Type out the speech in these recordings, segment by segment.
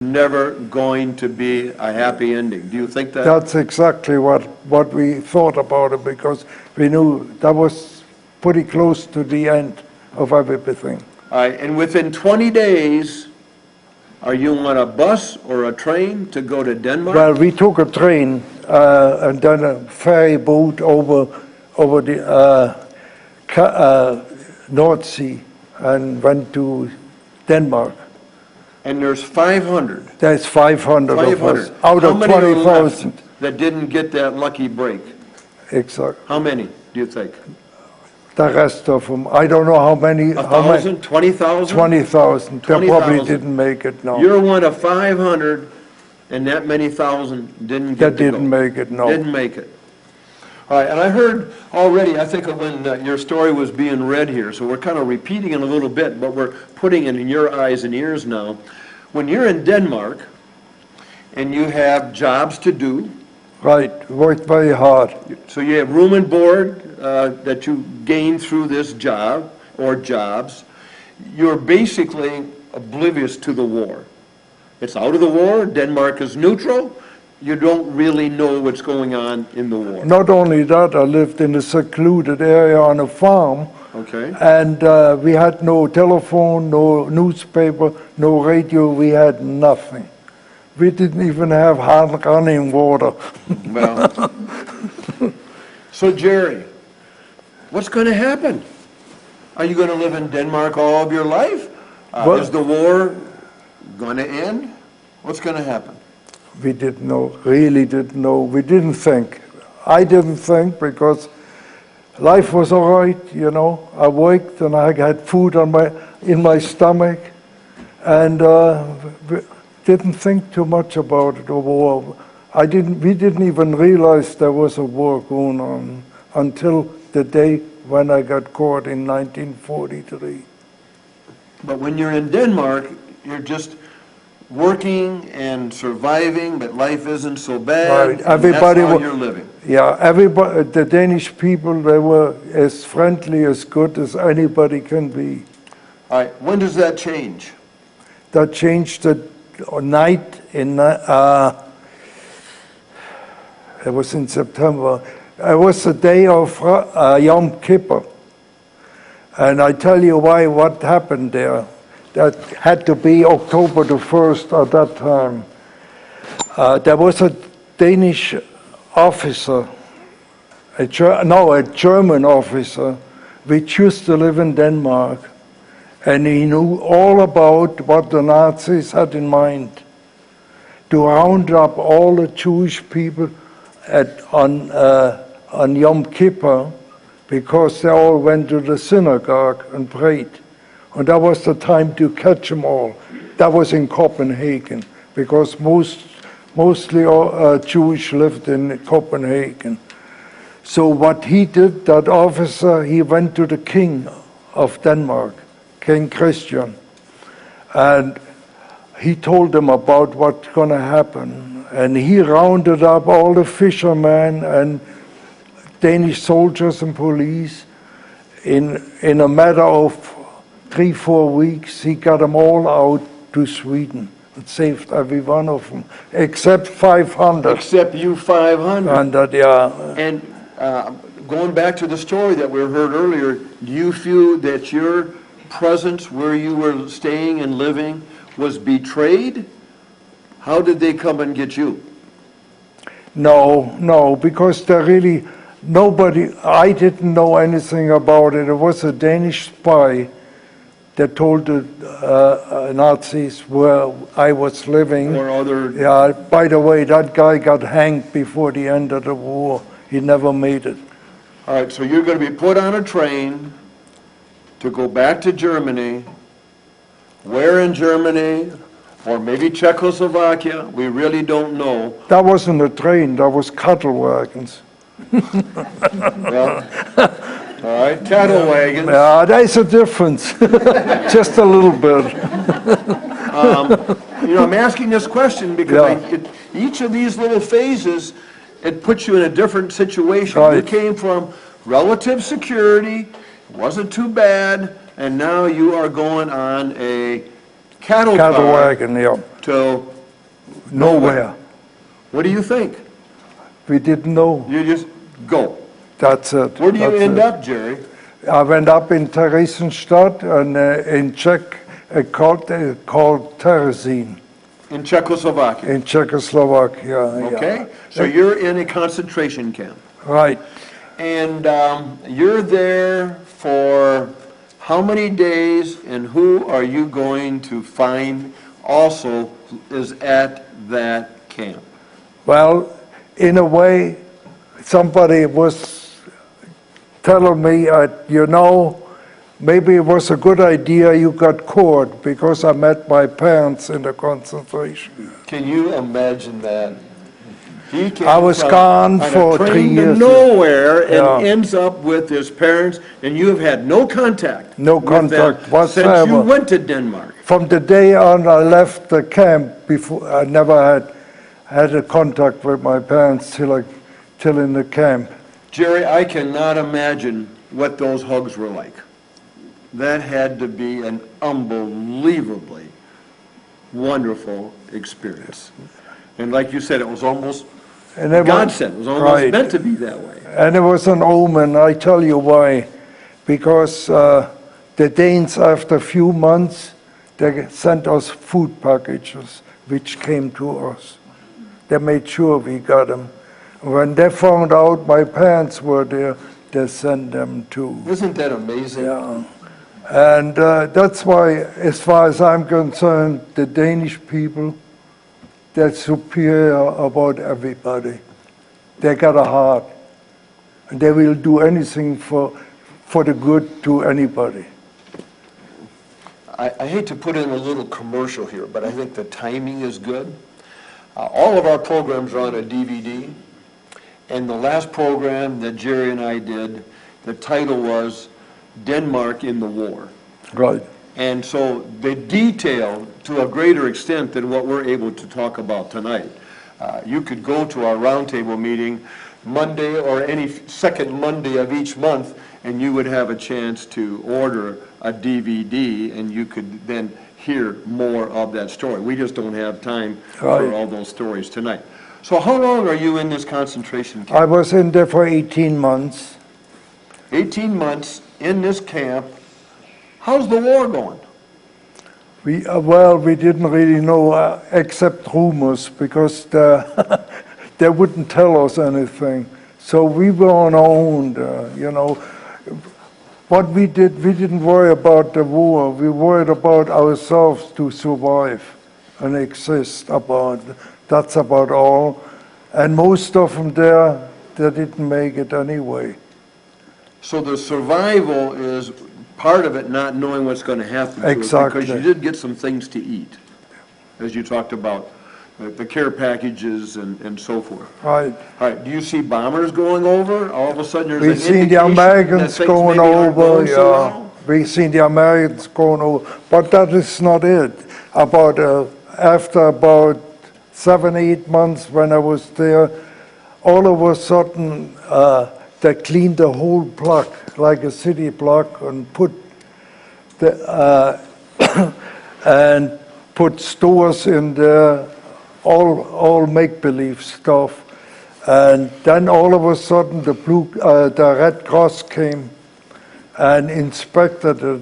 never going to be a happy ending. Do you think that? That's exactly what we thought about it, because we knew that was pretty close to the end of everything. All right, and within 20 days, are you on a bus or a train to go to Denmark? Well, we took a train and then a ferry boat over the North Sea and went to Denmark. And there's 500. There's 500 of us out How of many are 20,000. left that didn't get that lucky break? Exactly. How many do you think? The rest of them, I don't know how many. 1,000? 20,000? 20,000. They 20,000. probably didn't make it, no. You're one of 500, and that many thousand didn't get That didn't make it, no. Didn't make it. All right, and I heard already, I think when your story was being read here, so we're kind of repeating it a little bit, but we're putting it in your eyes and ears now. When you're in Denmark and you have jobs to do. Right, worked very hard. So you have room and board that you gain through this job or jobs. You're basically oblivious to the war. It's out of the war. Denmark is neutral. You don't really know what's going on in the war. Not only that, I lived in a secluded area on a farm. Okay. And we had no telephone, no newspaper, no radio. We had nothing. We didn't even have hard running water. Well, so Jerry, what's going to happen? Are you going to live in Denmark all of your life? Is the war going to end? What's going to happen? We didn't know, really didn't know. We didn't think. I didn't think, because life was all right, you know. I worked and I had food in my stomach, and didn't think too much about it, the war. We didn't even realize there was a war going on until the day when I got caught in 1943. But when you're in Denmark, you're just working and surviving, but life isn't so bad. Right. Everybody, that's how you're living. Yeah, everybody. The Danish people, they were as friendly, as good as anybody can be. All right. When does that change? That changed the night in. It was in September. It was the day of Yom Kippur, and I tell you why. What happened there? That had to be October the 1st at that time. There was a Danish officer, a German officer, which used to live in Denmark, and he knew all about what the Nazis had in mind, to round up all the Jewish people on Yom Kippur, because they all went to the synagogue and prayed. And that was the time to catch them all. That was in Copenhagen, because mostly Jewish lived in Copenhagen. So what he did, that officer, he went to the king of Denmark, King Christian, and he told them about what's going to happen. And he rounded up all the fishermen and Danish soldiers and police. In a matter of 3-4 weeks, he got them all out to Sweden and saved every one of them, except 500. Except you 500. Yeah. And going back to the story that we heard earlier, do you feel that your presence where you were staying and living was betrayed? How did they come and get you? No, because they're really, nobody, I didn't know anything about it. It was a Danish spy that told the Nazis where I was living. Or other... Yeah, by the way, that guy got hanged before the end of the war. He never made it. All right, so you're going to be put on a train to go back to Germany. Where in Germany? Or maybe Czechoslovakia? We really don't know. That wasn't a train, that was cattle wagons. Well, all right, cattle wagons. Yeah, there's a difference. Just a little bit. I'm asking this question because each of these little phases, it puts you in a different situation. Right. You came from relative security, it wasn't too bad, and now you are going on a cattle car wagon, yeah. to Nowhere. What do you think? We didn't know. You just go. That's it. Where do you That's end it. up, Jerry? I went up in Theresienstadt and in Czech, called Terezín In Czechoslovakia. in Czechoslovakia. Okay? So you're in a concentration camp. Right. And you're there for how many days, and who are you going to find also is at that camp? Well, in a way, somebody was telling me, maybe it was a good idea you got caught because I met my parents in the concentration. Can you imagine that? He came I was from gone on a for 3 train to years. nowhere and Yeah. ends up with his parents, and you have had no contact. No with them contact since whatsoever. you went to Denmark. From the day on I left the camp, before I never had a contact with my parents till in the camp. Jerry, I cannot imagine what those hugs were like. That had to be an unbelievably wonderful experience. And like you said, it was almost And it God was- said, it was almost right. meant to be that way. And it was an omen, I tell you why. Because the Danes, after a few months, they sent us food packages, which came to us. They made sure we got them. When they found out my parents were there, they sent them too. Isn't that amazing? Yeah. And that's why, as far as I'm concerned, the Danish people, they're superior about everybody. They got a heart. And they will do anything for the good to anybody. I hate to put in a little commercial here, but I think the timing is good. All of our programs are on a DVD. And the last program that Jerry and I did, the title was Denmark in the War. Right. And so they detail to a greater extent than what we're able to talk about tonight. You could go to our roundtable meeting Monday or any second Monday of each month, and you would have a chance to order a DVD, and you could then hear more of that story. We just don't have time for Right. all those stories tonight. So how long are you in this concentration camp? I was in there for 18 months. 18 months in this camp. How's the war going? We didn't really know, except rumors, because they wouldn't tell us anything. So we were on our own, What we didn't worry about the war. We worried about ourselves to survive and exist. That's about all. And most of them they didn't make it anyway. So the survival is part of it, not knowing what's going to happen to us, Exactly. because you did get some things to eat, as you talked about, the care packages and so forth. Right. All right, do you see bombers going over? All of a sudden there's an We've seen the indication that Americans things going maybe aren't over, going so well? We've seen the Americans going over, but that is not it. After about 7, 8 months when I was there, all of a sudden they cleaned the whole block, like a city block, and put put stores in there, all make-believe stuff. And then all of a sudden the Red Cross came and inspected it.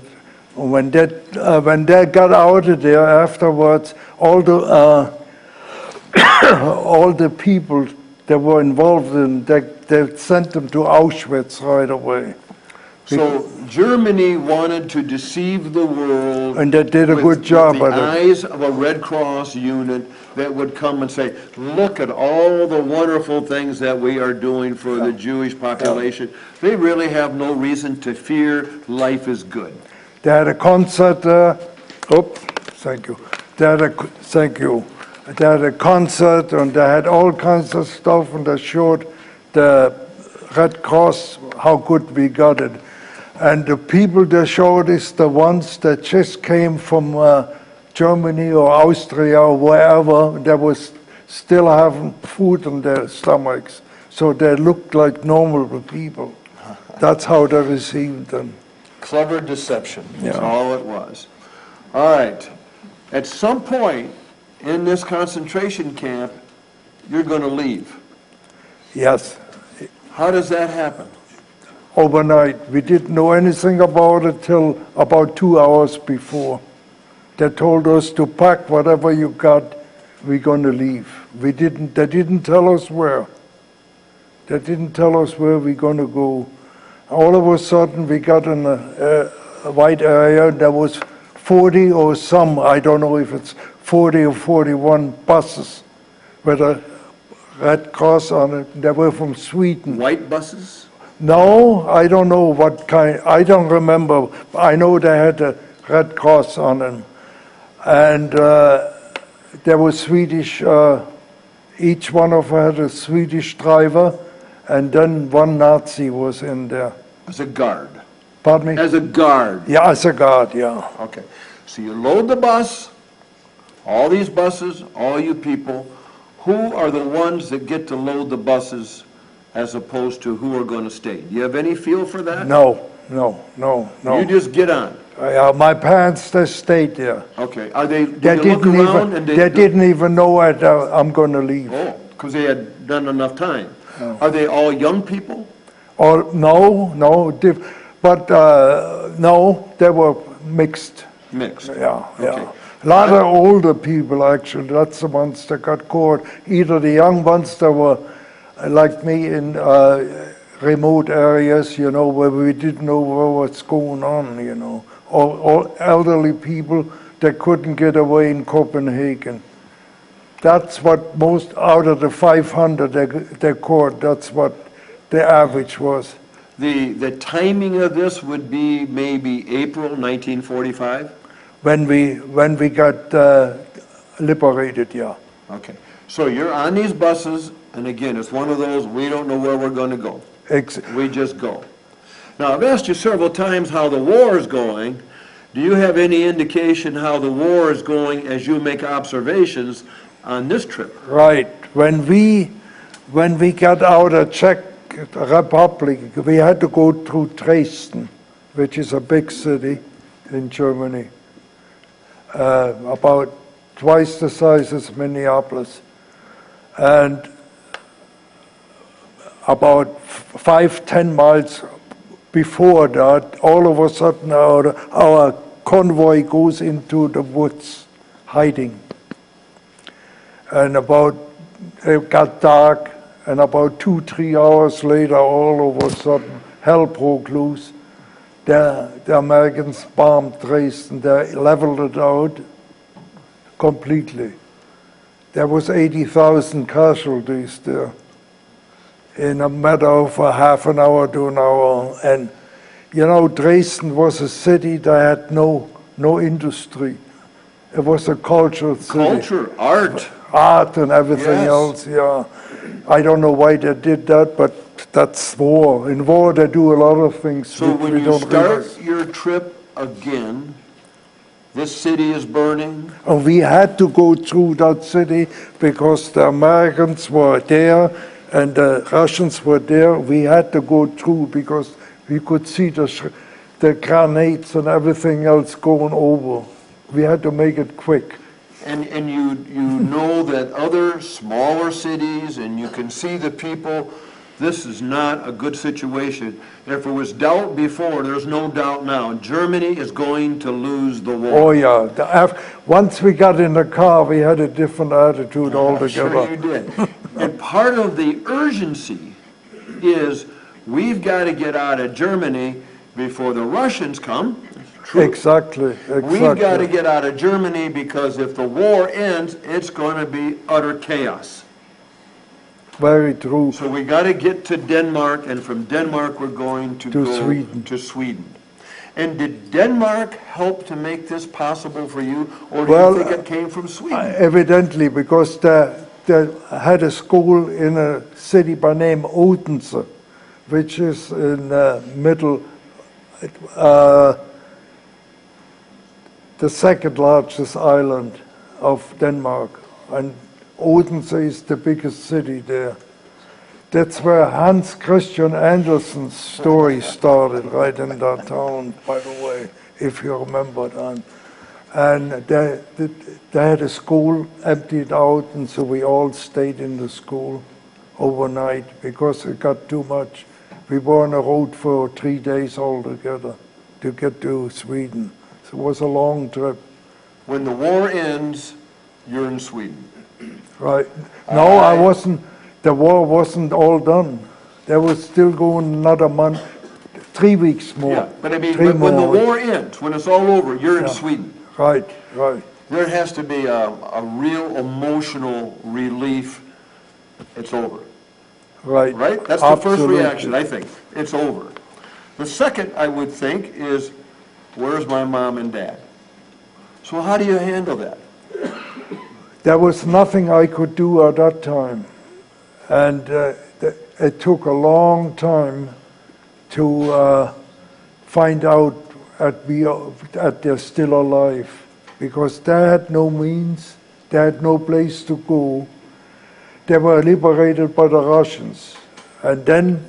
When they got out of there afterwards, all the people that were involved in, they sent them to Auschwitz right away. So Germany wanted to deceive the world. And they did a with- good job with at the it. eyes of a Red Cross unit that would come and say, look at all the wonderful things that we are doing for the Jewish population. They really have no reason to fear. Life is good. They had a concert there. Thank you. Thank you. They had a concert and they had all kinds of stuff, and they showed the Red Cross how good we got it. And the people they showed is the ones that just came from Germany or Austria or wherever. They was still having food in their stomachs. So they looked like normal people. That's how they received them. Clever deception, that's Yeah. all it was. All right, at some point, in this concentration camp, you're going to leave. Yes, How does that happen? overnight. We didn't know anything about it till about 2 hours before. They told us to pack whatever you got, we're going to leave. They didn't tell us where. They didn't tell us where we're going to go. All of a sudden, we got in a white area. There was 40 or some, I don't know if it's 40 or 41 buses with a Red Cross on it. They were from Sweden. White buses? No, I don't know what kind. I don't remember. I know they had a Red Cross on them. And there was Swedish, each one of them had a Swedish driver, and then one Nazi was in there. As a guard. Pardon me? As a guard. Yeah, as a guard, yeah. Okay. So you load the bus, all these buses, all you people. Who are the ones that get to load the buses as opposed to who are going to stay? Do you have any feel for that? No. You just get on. My parents, they stayed there. Okay. Are they, do They you look didn't around even, and they didn't even know I'm going to leave. Oh, because they had done enough time. Are they all young people? Or no, no, they were mixed. Mixed. Yeah. Okay. A lot of older people, actually. That's the ones that got caught. Either the young ones that were like me in remote areas, where we didn't know what was going on, or elderly people that couldn't get away in Copenhagen. That's what most out of the 500 they caught. That's what the average was. The timing of this would be maybe April 1945? When we got liberated, yeah. Okay. So you're on these buses, and again, it's one of those, we don't know where we're going to go. We just go. Now, I've asked you several times how the war is going. Do you have any indication how the war is going as you make observations on this trip? Right. When we got out of Czech Republic, we had to go through Dresden, which is a big city in Germany, about twice the size as Minneapolis. And about 5-10 miles before that, all of a sudden our convoy goes into the woods, hiding. And it got dark, and about 2-3 hours later, all of a sudden, hell broke loose. The Americans bombed Dresden. They leveled it out completely. There was 80,000 casualties there in a matter of a half an hour to an hour. And, Dresden was a city that had no industry. It was a cultural city. Culture, art. Art and everything else, yeah. I don't know why they did that, but that's war. In war, they do a lot of things. So which when we you don't start realize. your trip again, this city is burning. And we had to go through that city because the Americans were there and the Russians were there. We had to go through because we could see the grenades and everything else going over. We had to make it quick. And you know that other smaller cities, and you can see the people, this is not a good situation. If there was doubt before, there's no doubt now. Germany is going to lose the war. Oh yeah, once we got in the car, we had a different attitude altogether. Sure you did. And part of the urgency is we've got to get out of Germany before the Russians come. True. Exactly. We've got to get out of Germany because if the war ends, it's going to be utter chaos. Very true. So we got to get to Denmark, and from Denmark we're going to go Sweden. to Sweden. And did Denmark help to make this possible for you, or do you think it came from Sweden? Evidently, because they had a school in a city by name Odense, which is in the middle, the second largest island of Denmark, and Odense is the biggest city there. That's where Hans Christian Andersen's story started, right in that town, by the way, if you remember that. And they had a school emptied out, and so we all stayed in the school overnight because it got too much. We were on the road for 3 days altogether to get to Sweden. So it was a long trip. When the war ends, you're in Sweden. Right. No, I wasn't. The war wasn't all done. They was still going another month, 3 weeks more. Yeah, but I mean, Three when the more. war ends, when it's all over, you're in Yeah. Sweden. Right, right. There has to be a real emotional relief. It's over, Right. right? That's the first Absolutely. reaction, I think. It's over. The second, I would think, is, where's my mom and dad? So how do you handle that? There was nothing I could do at that time. And it took a long time to find out that they're still alive. Because they had no means, they had no place to go. They were liberated by the Russians. And then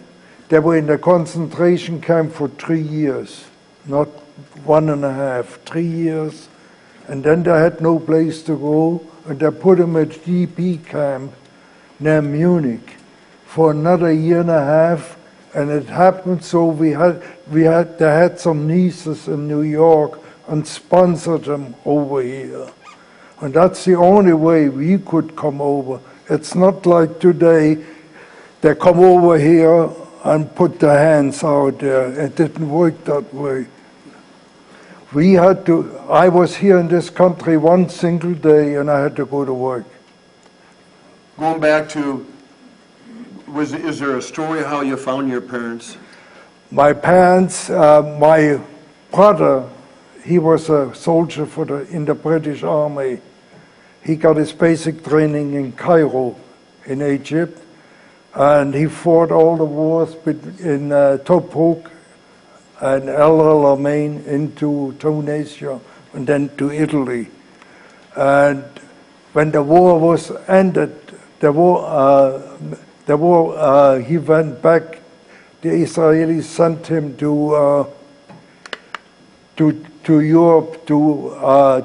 they were in the concentration camp for 3 years, not 1.5, 3 years. And then they had no place to go, and they put them at GP camp near Munich for another 1.5 years. And it happened so they had some nieces in New York and sponsored them over here. And that's the only way we could come over. It's not like today, they come over here and put their hands out there. It didn't work that way. I was here in this country one single day and I had to go to work. Going back to, is there a story how you found your parents? My parents, my brother, he was a soldier in the British Army. He got his basic training in Cairo, in Egypt, and he fought all the wars in Tobruk and El Alamein into Tunisia and then to Italy. And when the war was ended, he went back. The Israelis sent him to Europe to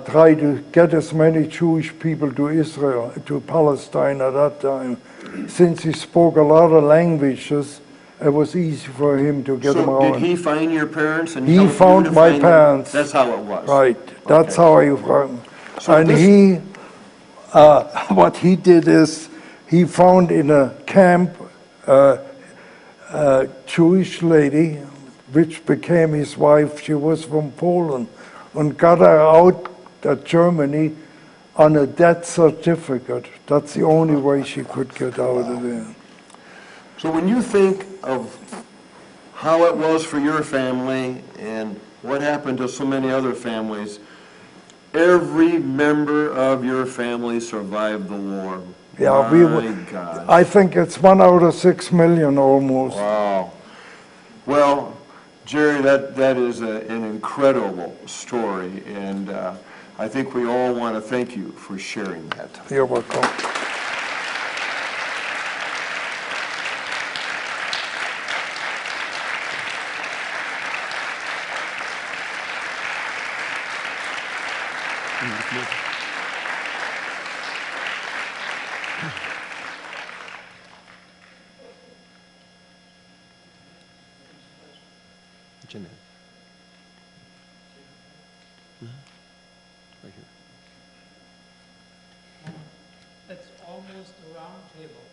try to get as many Jewish people to Israel, to Palestine at that time. Since he spoke a lot of languages, it was easy for him to get them So around. did he find your parents? And He help you found to my find them? parents. That's how it was. Right, that's Okay. how I found. So And this- what he did is, he found in a camp a Jewish lady, which became his wife. She was from Poland, and got her out of Germany on a death certificate. That's the only way she could get out of there. So when you think of how it was for your family and what happened to so many other families, every member of your family survived the war. Yeah, My God. I think it's 1 out of 6 million almost. Wow. Well, Jerry, that is an incredible story, and I think we all want to thank you for sharing that. You're welcome. Jeanette. Right here. It's almost a round table.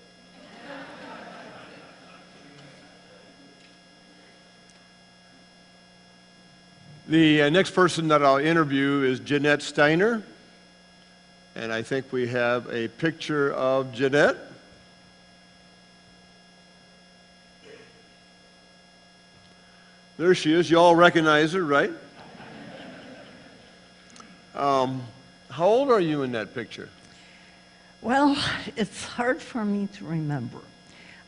The next person that I'll interview is Jeanette Steiner, and I think we have a picture of Jeanette. There she is. You all recognize her, right? How old are you in that picture? Well, it's hard for me to remember.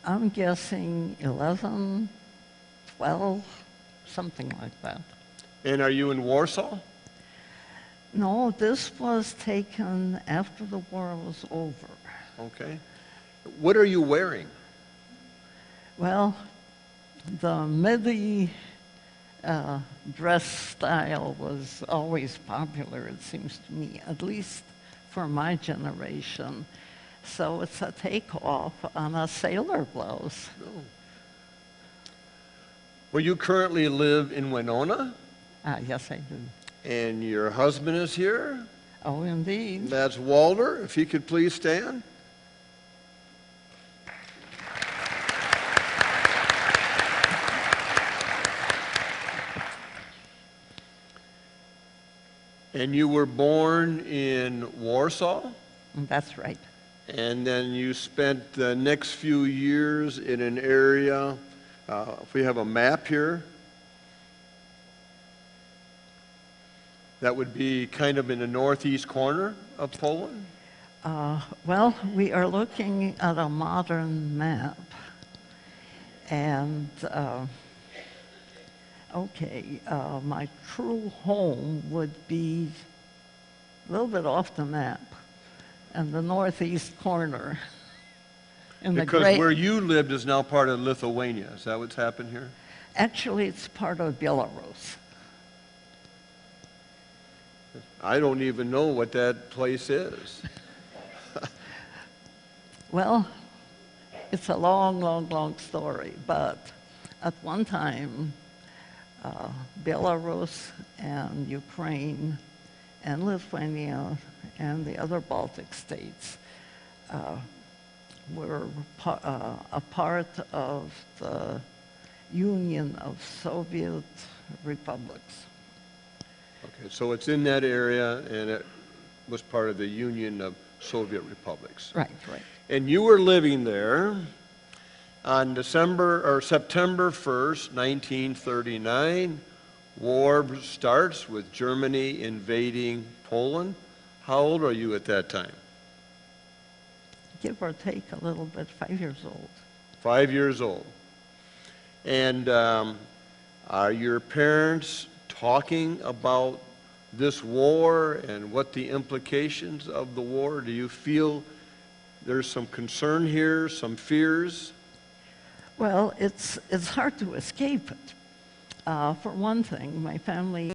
I'm guessing 11, 12, something like that. And are you in Warsaw? No, this was taken after the war was over. Okay. What are you wearing? Well, the midi dress style was always popular, it seems to me, at least for my generation. So it's a takeoff on a sailor blouse. Well, you currently live in Winona, Yes, I do. and your husband is here. Oh, indeed. That's Walter. If he could please stand. And you were born in Warsaw, That's right. and then you spent the next few years in an area, if we have a map here, that would be kind of in the northeast corner of Poland. Well, we are looking at a modern map, and my true home would be a little bit off the map, in the northeast corner. In the Because great, where you lived is now part of Lithuania. Is that what's happened here? actually, it's part of Belarus. I don't even know what that place is. Well, it's a long, long, long story, but at one time, Belarus and Ukraine and Lithuania and the other Baltic states were a part of the Union of Soviet Republics. Okay, so it's in that area, and it was part of the Union of Soviet Republics. Right, right. And you were living there on September 1st, 1939. War starts with Germany invading Poland. How old are you at that time? Give or take a little bit, 5 years old. 5 years old. And are your parents talking about this war and what the implications of the war? Do you feel there's some concern here, some fears? Well, it's hard to escape it. For one thing, my family